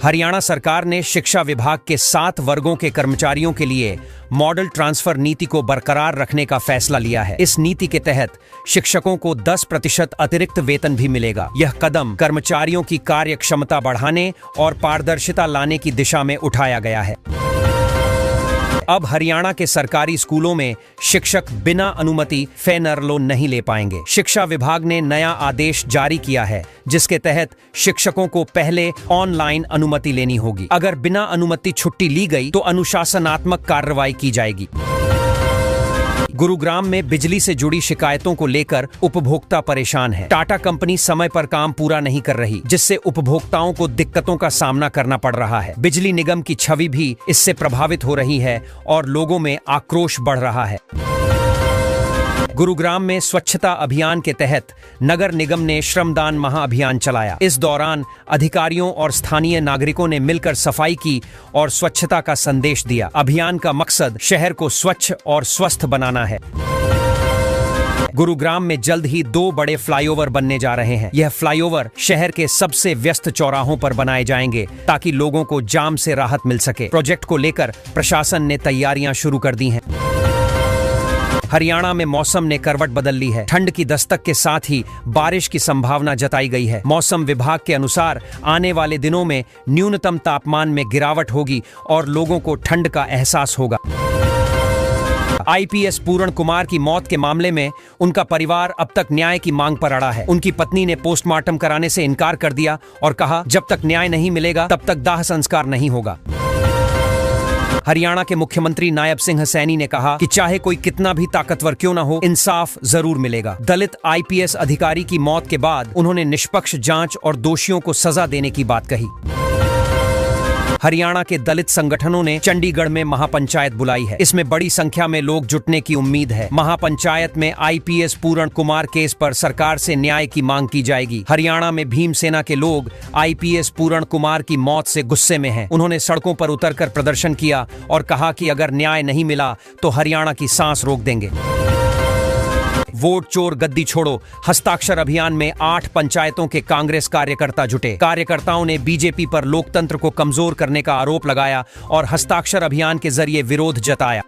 हरियाणा सरकार ने शिक्षा विभाग के 7 वर्गों के कर्मचारियों के लिए मॉडल ट्रांसफर नीति को बरकरार रखने का फैसला लिया है। इस नीति के तहत शिक्षकों को 10% अतिरिक्त वेतन भी मिलेगा। यह कदम कर्मचारियों की कार्य क्षमता बढ़ाने और पारदर्शिता लाने की दिशा में उठाया गया है। अब हरियाणा के सरकारी स्कूलों में शिक्षक बिना अनुमति फेनर लोन नहीं ले पाएंगे। शिक्षा विभाग ने नया आदेश जारी किया है, जिसके तहत शिक्षकों को पहले ऑनलाइन अनुमति लेनी होगी। अगर बिना अनुमति छुट्टी ली गई तो अनुशासनात्मक कार्रवाई की जाएगी। गुरुग्राम में बिजली से जुड़ी शिकायतों को लेकर उपभोक्ता परेशान है। टाटा कंपनी समय पर काम पूरा नहीं कर रही, जिससे उपभोक्ताओं को दिक्कतों का सामना करना पड़ रहा है। बिजली निगम की छवि भी इससे प्रभावित हो रही है और लोगों में आक्रोश बढ़ रहा है। गुरुग्राम में स्वच्छता अभियान के तहत नगर निगम ने श्रमदान महाअभियान चलाया। इस दौरान अधिकारियों और स्थानीय नागरिकों ने मिलकर सफाई की और स्वच्छता का संदेश दिया। अभियान का मकसद शहर को स्वच्छ और स्वस्थ बनाना है। गुरुग्राम में जल्द ही 2 बड़े फ्लाईओवर बनने जा रहे हैं। यह फ्लाईओवर शहर के सबसे व्यस्त चौराहों पर बनाए जाएंगे, ताकि लोगों को जाम से राहत मिल सके। प्रोजेक्ट को लेकर प्रशासन ने तैयारियां शुरू कर दी हैं। हरियाणा में मौसम ने करवट बदल ली है। ठंड की दस्तक के साथ ही बारिश की संभावना जताई गई है। मौसम विभाग के अनुसार आने वाले दिनों में न्यूनतम तापमान में गिरावट होगी और लोगों को ठंड का एहसास होगा। आईपीएस पूरण कुमार की मौत के मामले में उनका परिवार अब तक न्याय की मांग पर अड़ा है। उनकी पत्नी ने पोस्टमार्टम कराने से इनकार कर दिया और कहा, जब तक न्याय नहीं मिलेगा तब तक दाह संस्कार नहीं होगा। हरियाणा के मुख्यमंत्री नायब सिंह सैनी ने कहा कि चाहे कोई कितना भी ताकतवर क्यों न हो, इंसाफ जरूर मिलेगा। दलित आईपीएस अधिकारी की मौत के बाद उन्होंने निष्पक्ष जांच और दोषियों को सजा देने की बात कही। हरियाणा के दलित संगठनों ने चंडीगढ़ में महापंचायत बुलाई है। इसमें बड़ी संख्या में लोग जुटने की उम्मीद है। महापंचायत में आईपीएस पूरण कुमार केस पर सरकार से न्याय की मांग की जाएगी। हरियाणा में भीमसेना के लोग आईपीएस पूरण कुमार की मौत से गुस्से में हैं। उन्होंने सड़कों पर उतरकर प्रदर्शन किया और कहा कि अगर न्याय नहीं मिला तो हरियाणा की सांस रोक देंगे। वोट चोर गद्दी छोड़ो हस्ताक्षर अभियान में 8 पंचायतों के कांग्रेस कार्यकर्ता जुटे। कार्यकर्ताओं ने बीजेपी पर लोकतंत्र को कमजोर करने का आरोप लगाया और हस्ताक्षर अभियान के जरिए विरोध जताया।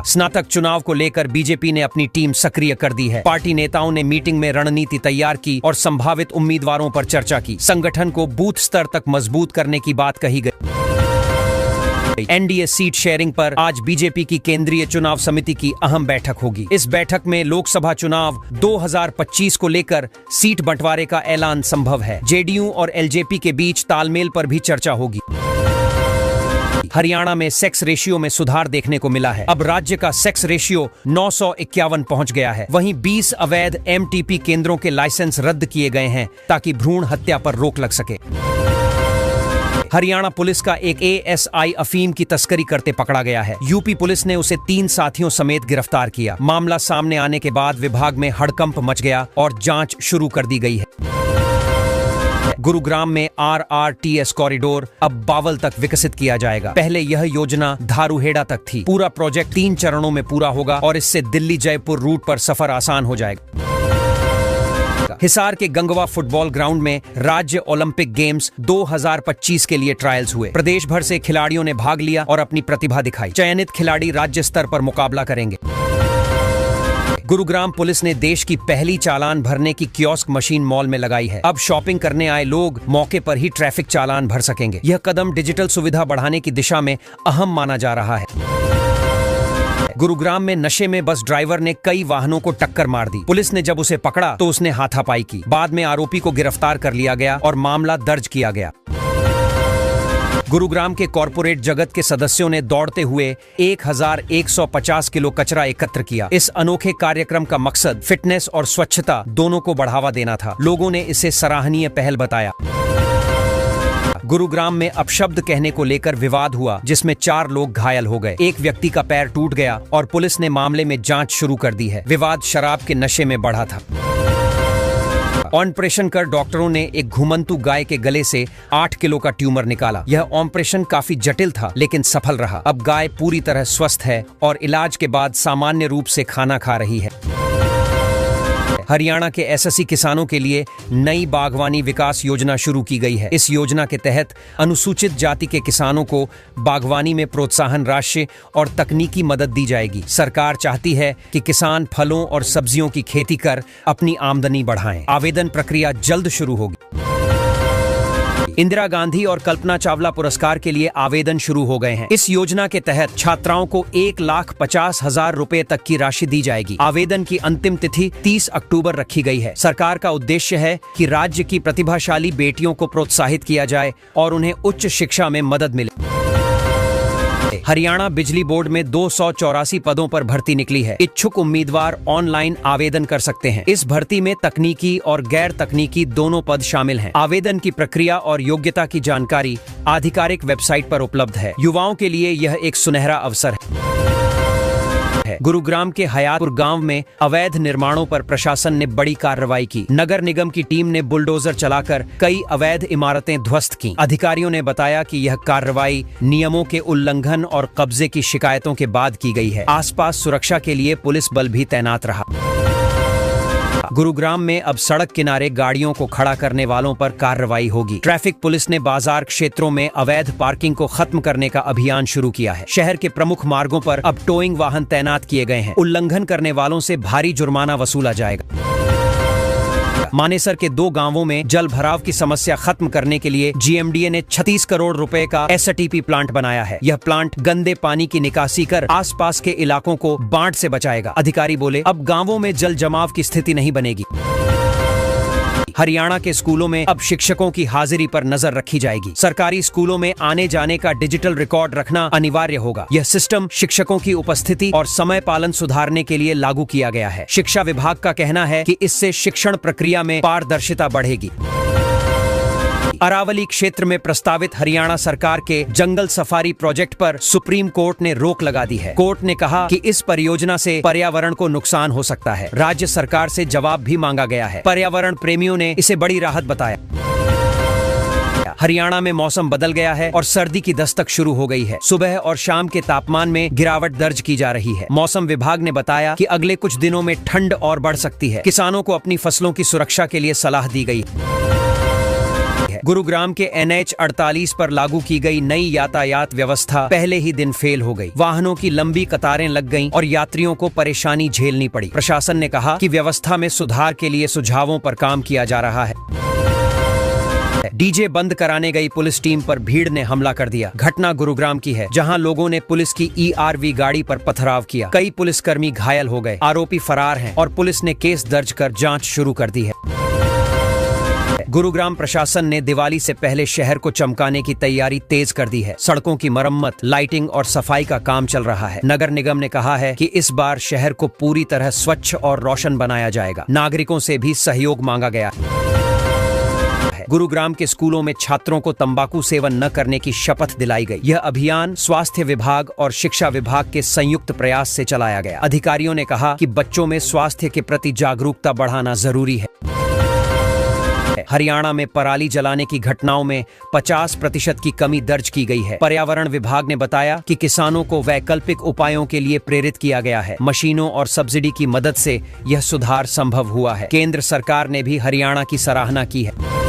स्नातक चुनाव को लेकर बीजेपी ने अपनी टीम सक्रिय कर दी है। पार्टी नेताओं ने मीटिंग में रणनीति तैयार की और संभावित उम्मीदवारों पर चर्चा की। संगठन को बूथ स्तर तक मजबूत करने की बात कही गई। एनडीए सीट शेयरिंग पर आज बीजेपी की केंद्रीय चुनाव समिति की अहम बैठक होगी। इस बैठक में लोकसभा चुनाव 2025 को लेकर सीट बंटवारे का ऐलान संभव है। जेडीयू और एलजेपी के बीच तालमेल पर भी चर्चा होगी। हरियाणा में सेक्स रेशियो में सुधार देखने को मिला है। अब राज्य का सेक्स रेशियो 951 पहुंच गया है। वहीं 20 अवैध एमटीपी केंद्रों के लाइसेंस रद्द किए गए हैं, ताकि भ्रूण हत्या पर रोक लग सके। हरियाणा पुलिस का एक एएसआई अफीम की तस्करी करते पकड़ा गया है। यूपी पुलिस ने उसे 3 साथियों समेत गिरफ्तार किया। मामला सामने आने के बाद विभाग में हड़कंप मच गया और जांच शुरू कर दी गई है। गुरुग्राम में आरआरटीएस कॉरिडोर अब बावल तक विकसित किया जाएगा। पहले यह योजना धारूहेड़ा तक थी। पूरा प्रोजेक्ट 3 चरणों में पूरा होगा और इससे दिल्ली जयपुर रूट पर सफर आसान हो जाएगा। हिसार के गंगवा फुटबॉल ग्राउंड में राज्य ओलंपिक गेम्स 2025 के लिए ट्रायल्स हुए। प्रदेश भर से खिलाड़ियों ने भाग लिया और अपनी प्रतिभा दिखाई। चयनित खिलाड़ी राज्य स्तर पर मुकाबला करेंगे। गुरुग्राम पुलिस ने देश की पहली चालान भरने की कियोस्क मशीन मॉल में लगाई है। अब शॉपिंग करने आए लोग मौके पर ही ट्रैफिक चालान भर सकेंगे। यह कदम डिजिटल सुविधा बढ़ाने की दिशा में अहम माना जा रहा है। गुरुग्राम में नशे में बस ड्राइवर ने कई वाहनों को टक्कर मार दी। पुलिस ने जब उसे पकड़ा तो उसने हाथापाई की। बाद में आरोपी को गिरफ्तार कर लिया गया और मामला दर्ज किया गया। गुरुग्राम के कॉरपोरेट जगत के सदस्यों ने दौड़ते हुए 1150 किलो कचरा एकत्र किया। इस अनोखे कार्यक्रम का मकसद फिटनेस और स्वच्छता दोनों को बढ़ावा देना था। लोगों ने इसे सराहनीय पहल बताया। गुरुग्राम में अपशब्द कहने को लेकर विवाद हुआ, जिसमें 4 लोग घायल हो गए। एक व्यक्ति का पैर टूट गया और पुलिस ने मामले में जांच शुरू कर दी है। विवाद शराब के नशे में बढ़ा था। ऑपरेशन कर डॉक्टरों ने एक घुमंतु गाय के गले से 8 किलो का ट्यूमर निकाला। यह ऑपरेशन काफी जटिल था, लेकिन सफल रहा। अब गाय पूरी तरह स्वस्थ है और इलाज के बाद सामान्य रूप से खाना खा रही है। हरियाणा के एसएससी किसानों के लिए नई बागवानी विकास योजना शुरू की गई है। इस योजना के तहत अनुसूचित जाति के किसानों को बागवानी में प्रोत्साहन राशि और तकनीकी मदद दी जाएगी। सरकार चाहती है कि किसान फलों और सब्जियों की खेती कर अपनी आमदनी बढ़ाएं। आवेदन प्रक्रिया जल्द शुरू होगी। इंदिरा गांधी और कल्पना चावला पुरस्कार के लिए आवेदन शुरू हो गए हैं। इस योजना के तहत छात्राओं को 1,50,000 रुपए तक की राशि दी जाएगी। आवेदन की अंतिम तिथि 30 अक्टूबर रखी गई है। सरकार का उद्देश्य है कि राज्य की प्रतिभाशाली बेटियों को प्रोत्साहित किया जाए और उन्हें उच्च शिक्षा में मदद मिले। हरियाणा बिजली बोर्ड में 284 पदों पर भर्ती निकली है। इच्छुक उम्मीदवार ऑनलाइन आवेदन कर सकते हैं। इस भर्ती में तकनीकी और गैर तकनीकी दोनों पद शामिल हैं। आवेदन की प्रक्रिया और योग्यता की जानकारी आधिकारिक वेबसाइट पर उपलब्ध है। युवाओं के लिए यह एक सुनहरा अवसर है। गुरुग्राम के हयातपुर गांव में अवैध निर्माणों पर प्रशासन ने बड़ी कार्रवाई की। नगर निगम की टीम ने बुलडोजर चलाकर कई अवैध इमारतें ध्वस्त की। अधिकारियों ने बताया कि यह कार्रवाई नियमों के उल्लंघन और कब्जे की शिकायतों के बाद की गई है। आसपास सुरक्षा के लिए पुलिस बल भी तैनात रहा। गुरुग्राम में अब सड़क किनारे गाड़ियों को खड़ा करने वालों पर कार्रवाई होगी। ट्रैफिक पुलिस ने बाजार क्षेत्रों में अवैध पार्किंग को खत्म करने का अभियान शुरू किया है। शहर के प्रमुख मार्गों पर अब टोइंग वाहन तैनात किए गए हैं। उल्लंघन करने वालों से भारी जुर्माना वसूला जाएगा। मानेसर के 2 गांवों में जल भराव की समस्या खत्म करने के लिए जीएमडीए ने 36 करोड़ रुपए का एसटीपी प्लांट बनाया है। यह प्लांट गंदे पानी की निकासी कर आसपास के इलाकों को बाढ़ से बचाएगा। अधिकारी बोले, अब गांवों में जल जमाव की स्थिति नहीं बनेगी। हरियाणा के स्कूलों में अब शिक्षकों की हाजिरी पर नजर रखी जाएगी। सरकारी स्कूलों में आने जाने का डिजिटल रिकॉर्ड रखना अनिवार्य होगा। यह सिस्टम शिक्षकों की उपस्थिति और समय पालन सुधारने के लिए लागू किया गया है। शिक्षा विभाग का कहना है कि इससे शिक्षण प्रक्रिया में पारदर्शिता बढ़ेगी। अरावली क्षेत्र में प्रस्तावित हरियाणा सरकार के जंगल सफारी प्रोजेक्ट पर सुप्रीम कोर्ट ने रोक लगा दी है। कोर्ट ने कहा कि इस परियोजना से पर्यावरण को नुकसान हो सकता है। राज्य सरकार से जवाब भी मांगा गया है। पर्यावरण प्रेमियों ने इसे बड़ी राहत बताया। हरियाणा में मौसम बदल गया है और सर्दी की दस्तक शुरू हो गई है। सुबह और शाम के तापमान में गिरावट दर्ज की जा रही है। मौसम विभाग ने बताया कि अगले कुछ दिनों में ठंड और बढ़ सकती है। किसानों को अपनी फसलों की सुरक्षा के लिए सलाह दी गई। गुरुग्राम के NH 48 पर लागू की गई नई यातायात व्यवस्था पहले ही दिन फेल हो गई। वाहनों की लंबी कतारें लग गईं और यात्रियों को परेशानी झेलनी पड़ी। प्रशासन ने कहा कि व्यवस्था में सुधार के लिए सुझावों पर काम किया जा रहा है। डीजे बंद कराने गई पुलिस टीम पर भीड़ ने हमला कर दिया। घटना गुरुग्राम की है, जहां लोगों ने पुलिस की ERV गाड़ी पर पथराव किया। कई पुलिसकर्मी घायल हो गए। आरोपी फरार हैं और पुलिस ने केस दर्ज कर जांच शुरू कर दी है। गुरुग्राम प्रशासन ने दिवाली से पहले शहर को चमकाने की तैयारी तेज कर दी है। सड़कों की मरम्मत, लाइटिंग और सफाई का काम चल रहा है। नगर निगम ने कहा है कि इस बार शहर को पूरी तरह स्वच्छ और रोशन बनाया जाएगा। नागरिकों से भी सहयोग मांगा गया है। गुरुग्राम के स्कूलों में छात्रों को तंबाकू सेवन न करने की शपथ दिलाई गई। यह अभियान स्वास्थ्य विभाग और शिक्षा विभाग के संयुक्त प्रयास से चलाया गया। अधिकारियों ने कहा कि बच्चों में स्वास्थ्य के प्रति जागरूकता बढ़ाना जरूरी है। हरियाणा में पराली जलाने की घटनाओं में 50% की कमी दर्ज की गई है। पर्यावरण विभाग ने बताया कि किसानों को वैकल्पिक उपायों के लिए प्रेरित किया गया है। मशीनों और सब्सिडी की मदद से यह सुधार संभव हुआ है। केंद्र सरकार ने भी हरियाणा की सराहना की है।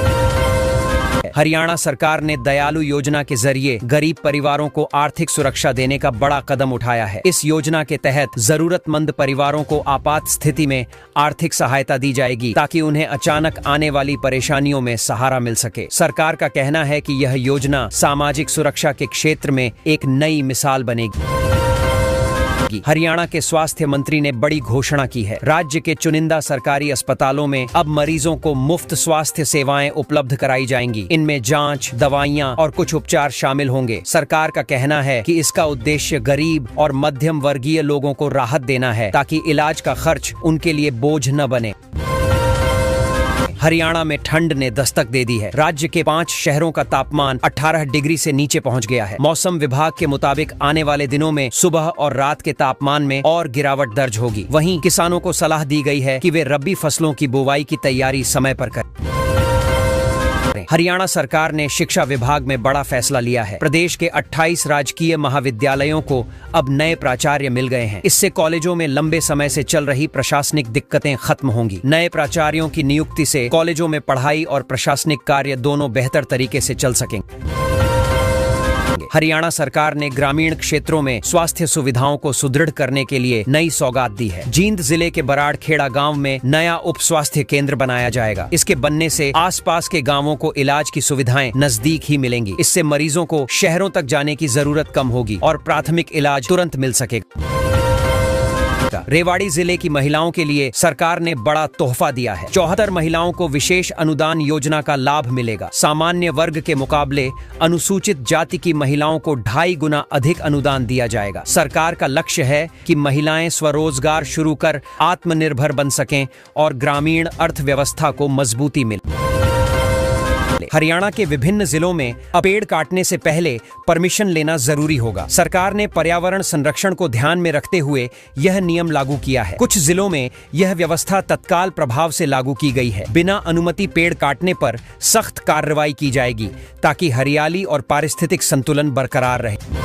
हरियाणा सरकार ने दयालु योजना के जरिए गरीब परिवारों को आर्थिक सुरक्षा देने का बड़ा कदम उठाया है। इस योजना के तहत जरूरतमंद परिवारों को आपात स्थिति में आर्थिक सहायता दी जाएगी, ताकि उन्हें अचानक आने वाली परेशानियों में सहारा मिल सके। सरकार का कहना है कि यह योजना सामाजिक सुरक्षा के क्षेत्र में एक नई मिसाल बनेगी। हरियाणा के स्वास्थ्य मंत्री ने बड़ी घोषणा की है। राज्य के चुनिंदा सरकारी अस्पतालों में अब मरीजों को मुफ्त स्वास्थ्य सेवाएं उपलब्ध कराई जाएंगी। इनमें जांच, दवाइयां और कुछ उपचार शामिल होंगे। सरकार का कहना है कि इसका उद्देश्य गरीब और मध्यम वर्गीय लोगों को राहत देना है, ताकि इलाज का खर्च उनके लिए बोझ न बने। हरियाणा में ठंड ने दस्तक दे दी है। राज्य के 5 शहरों का तापमान 18 डिग्री से नीचे पहुंच गया है। मौसम विभाग के मुताबिक आने वाले दिनों में सुबह और रात के तापमान में और गिरावट दर्ज होगी। वहीं किसानों को सलाह दी गई है कि वे रबी फसलों की बुवाई की तैयारी समय पर करें। हरियाणा सरकार ने शिक्षा विभाग में बड़ा फैसला लिया है। प्रदेश के 28 राजकीय महाविद्यालयों को अब नए प्राचार्य मिल गए हैं। इससे कॉलेजों में लंबे समय से चल रही प्रशासनिक दिक्कतें खत्म होंगी। नए प्राचार्यों की नियुक्ति से कॉलेजों में पढ़ाई और प्रशासनिक कार्य दोनों बेहतर तरीके से चल सकेंगे। हरियाणा सरकार ने ग्रामीण क्षेत्रों में स्वास्थ्य सुविधाओं को सुदृढ़ करने के लिए नई सौगात दी है। जींद जिले के बराड़खेड़ा गांव में नया उप स्वास्थ्य केंद्र बनाया जाएगा। इसके बनने से आसपास के गांवों को इलाज की सुविधाएं नजदीक ही मिलेंगी। इससे मरीजों को शहरों तक जाने की जरूरत कम होगी और प्राथमिक इलाज तुरंत मिल सकेगा। रेवाड़ी जिले की महिलाओं के लिए सरकार ने बड़ा तोहफा दिया है। 74 महिलाओं को विशेष अनुदान योजना का लाभ मिलेगा। सामान्य वर्ग के मुकाबले अनुसूचित जाति की महिलाओं को 2.5 गुना अधिक अनुदान दिया जाएगा। सरकार का लक्ष्य है कि महिलाएं स्वरोजगार शुरू कर आत्मनिर्भर बन सकें और ग्रामीण अर्थव्यवस्था को मजबूती मिले। हरियाणा के विभिन्न जिलों में अब पेड़ काटने से पहले परमिशन लेना जरूरी होगा। सरकार ने पर्यावरण संरक्षण को ध्यान में रखते हुए यह नियम लागू किया है। कुछ जिलों में यह व्यवस्था तत्काल प्रभाव से लागू की गई है। बिना अनुमति पेड़ काटने पर सख्त कार्रवाई की जाएगी ताकि हरियाली और पारिस्थितिक संतुलन बरकरार रहे।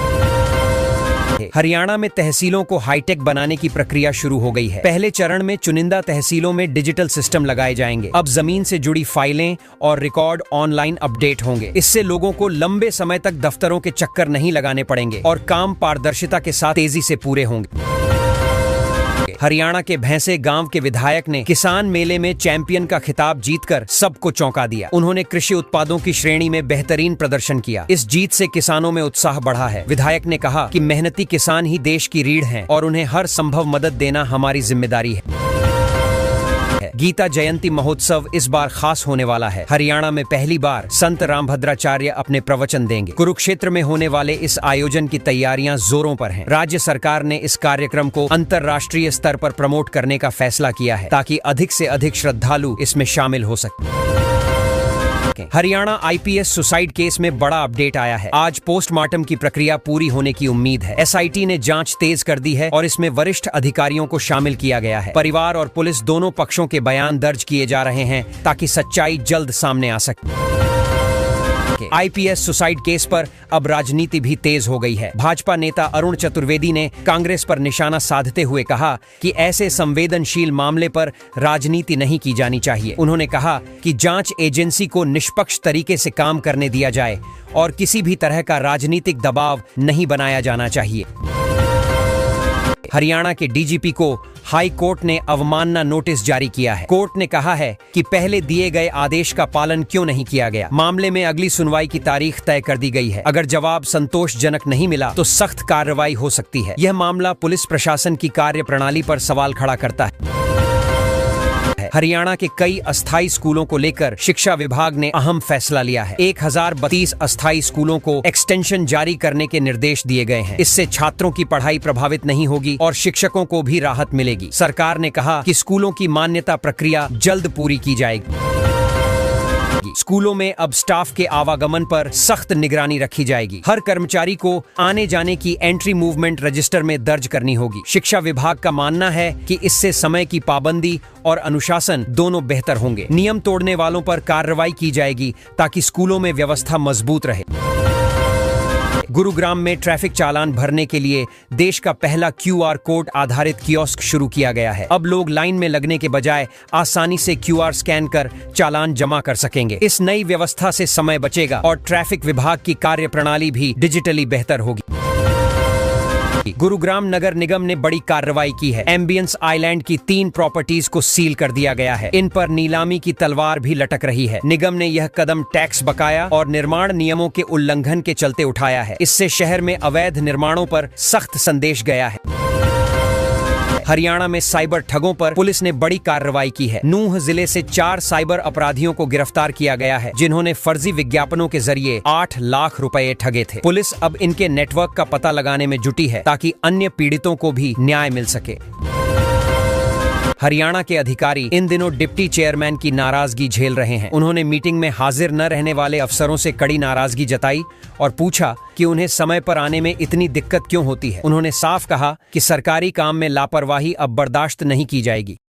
हरियाणा में तहसीलों को हाईटेक बनाने की प्रक्रिया शुरू हो गई है। पहले चरण में चुनिंदा तहसीलों में डिजिटल सिस्टम लगाए जाएंगे। अब जमीन से जुड़ी फाइलें और रिकॉर्ड ऑनलाइन अपडेट होंगे। इससे लोगों को लंबे समय तक दफ्तरों के चक्कर नहीं लगाने पड़ेंगे और काम पारदर्शिता के साथ तेजी से पूरे होंगे। हरियाणा के भैंसे गांव के विधायक ने किसान मेले में चैंपियन का खिताब जीतकर सबको चौंका दिया। उन्होंने कृषि उत्पादों की श्रेणी में बेहतरीन प्रदर्शन किया। इस जीत से किसानों में उत्साह बढ़ा है। विधायक ने कहा कि मेहनती किसान ही देश की रीढ़ हैं और उन्हें हर संभव मदद देना हमारी जिम्मेदारी है। गीता जयंती महोत्सव इस बार खास होने वाला है। हरियाणा में पहली बार संत रामभद्राचार्य अपने प्रवचन देंगे। कुरुक्षेत्र में होने वाले इस आयोजन की तैयारियां जोरों पर हैं। राज्य सरकार ने इस कार्यक्रम को अंतर्राष्ट्रीय स्तर पर प्रमोट करने का फैसला किया है ताकि अधिक से अधिक श्रद्धालु इसमें शामिल हो सके। हरियाणा आईपीएस सुसाइड केस में बड़ा अपडेट आया है। आज पोस्टमार्टम की प्रक्रिया पूरी होने की उम्मीद है। एसआईटी ने जांच तेज कर दी है और इसमें वरिष्ठ अधिकारियों को शामिल किया गया है। परिवार और पुलिस दोनों पक्षों के बयान दर्ज किए जा रहे हैं ताकि सच्चाई जल्द सामने आ सके। आईपीएस सुसाइड केस पर अब राजनीति भी तेज हो गई है। भाजपा नेता अरुण चतुर्वेदी ने कांग्रेस पर निशाना साधते हुए कहा कि ऐसे संवेदनशील मामले पर राजनीति नहीं की जानी चाहिए। उन्होंने कहा कि जांच एजेंसी को निष्पक्ष तरीके से काम करने दिया जाए और किसी भी तरह का राजनीतिक दबाव नहीं बनाया जाना चाहिए। हरियाणा के डीजीपी को हाई कोर्ट ने अवमानना नोटिस जारी किया है। कोर्ट ने कहा है कि पहले दिए गए आदेश का पालन क्यों नहीं किया गया। मामले में अगली सुनवाई की तारीख तय कर दी गई है। अगर जवाब संतोषजनक नहीं मिला तो सख्त कार्रवाई हो सकती है। यह मामला पुलिस प्रशासन की कार्यप्रणाली पर सवाल खड़ा करता है। हरियाणा के कई अस्थायी स्कूलों को लेकर शिक्षा विभाग ने अहम फैसला लिया है। 1032 अस्थायी स्कूलों को एक्सटेंशन जारी करने के निर्देश दिए गए हैं। इससे छात्रों की पढ़ाई प्रभावित नहीं होगी और शिक्षकों को भी राहत मिलेगी। सरकार ने कहा कि स्कूलों की मान्यता प्रक्रिया जल्द पूरी की जाएगी। स्कूलों में अब स्टाफ के आवागमन पर सख्त निगरानी रखी जाएगी। हर कर्मचारी को आने जाने की एंट्री मूवमेंट रजिस्टर में दर्ज करनी होगी। शिक्षा विभाग का मानना है कि इससे समय की पाबंदी और अनुशासन दोनों बेहतर होंगे। नियम तोड़ने वालों पर कार्रवाई की जाएगी ताकि स्कूलों में व्यवस्था मजबूत रहे। गुरुग्राम में ट्रैफिक चालान भरने के लिए देश का पहला क्यूआर कोड आधारित कियोस्क शुरू किया गया है। अब लोग लाइन में लगने के बजाय आसानी से क्यूआर स्कैन कर चालान जमा कर सकेंगे। इस नई व्यवस्था से समय बचेगा और ट्रैफिक विभाग की कार्यप्रणाली भी डिजिटली बेहतर होगी। गुरुग्राम नगर निगम ने बड़ी कार्रवाई की है। एम्बियंस आइलैंड की 3 प्रॉपर्टीज को सील कर दिया गया है। इन पर नीलामी की तलवार भी लटक रही है। निगम ने यह कदम टैक्स बकाया और निर्माण नियमों के उल्लंघन के चलते उठाया है। इससे शहर में अवैध निर्माणों पर सख्त संदेश गया है। हरियाणा में साइबर ठगों पर पुलिस ने बड़ी कार्रवाई की है। नूंह जिले से 4 साइबर अपराधियों को गिरफ्तार किया गया है जिन्होंने फर्जी विज्ञापनों के जरिए 8 लाख रुपए ठगे थे। पुलिस अब इनके नेटवर्क का पता लगाने में जुटी है ताकि अन्य पीड़ितों को भी न्याय मिल सके। हरियाणा के अधिकारी इन दिनों डिप्टी चेयरमैन की नाराजगी झेल रहे हैं। उन्होंने मीटिंग में हाजिर न रहने वाले अफसरों से कड़ी नाराजगी जताई और पूछा कि उन्हें समय पर आने में इतनी दिक्कत क्यों होती है। उन्होंने साफ कहा कि सरकारी काम में लापरवाही अब बर्दाश्त नहीं की जाएगी।